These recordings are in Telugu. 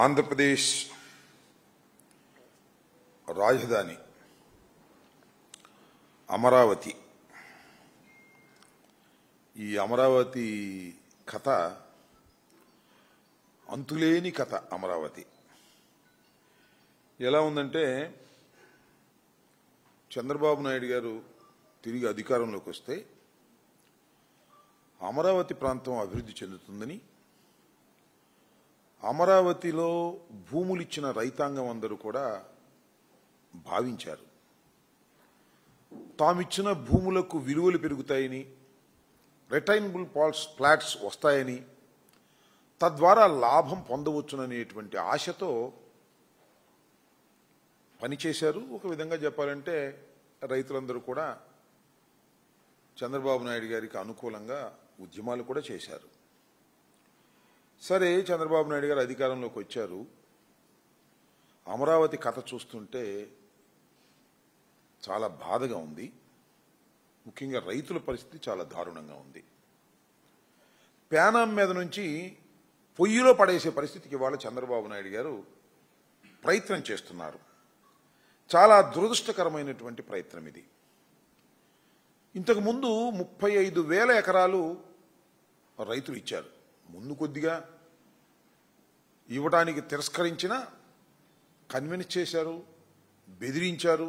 ఆంధ్రప్రదేశ్ రాజధాని అమరావతి. ఈ అమరావతి కథ అంతులేని కథ. అమరావతి ఎలా ఉందంటే, చంద్రబాబు నాయుడు గారు తిరిగి అధికారంలోకి వస్తే అమరావతి ప్రాంతం అభివృద్ధి చెందుతుందని, అమరావతిలో భూములు ఇచ్చిన రైతాంగం అందరూ కూడా భావించారు. తామిచ్చిన భూములకు విలువలు పెరుగుతాయని, రిటైనబుల్ ఫ్లాట్స్ వస్తాయని, తద్వారా లాభం పొందవచ్చుననేటువంటి ఆశతో పనిచేశారు. ఒక విధంగా చెప్పాలంటే రైతులందరూ కూడా చంద్రబాబు నాయుడు గారికి అనుకూలంగా ఉద్యమాలు కూడా చేశారు. సరే, చంద్రబాబు నాయుడు గారు అధికారంలోకి వచ్చారు. అమరావతి కథ చూస్తుంటే చాలా బాధగా ఉంది. ముఖ్యంగా రైతుల పరిస్థితి చాలా దారుణంగా ఉంది. ప్యానం మీద నుంచి పొయ్యిలో పడేసే పరిస్థితికి ఇవాళ చంద్రబాబు నాయుడు గారు ప్రయత్నం చేస్తున్నారు. చాలా దురదృష్టకరమైనటువంటి ప్రయత్నం ఇది. ఇంతకుముందు 35,000 ఎకరాలు రైతులు ఇచ్చారు. ముందు కొద్దిగా ఇవ్వడానికి తిరస్కరించిన, కన్విన్స్ చేశారు, బెదిరించారు.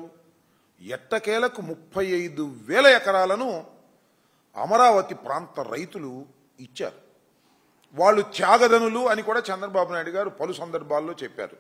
ఎట్టకేలకు 35,000 ఎకరాలను అమరావతి ప్రాంత రైతులు ఇచ్చారు. వాళ్ళు త్యాగధనులు అని కూడా చంద్రబాబు నాయుడు గారు పలు సందర్భాల్లో చెప్పారు.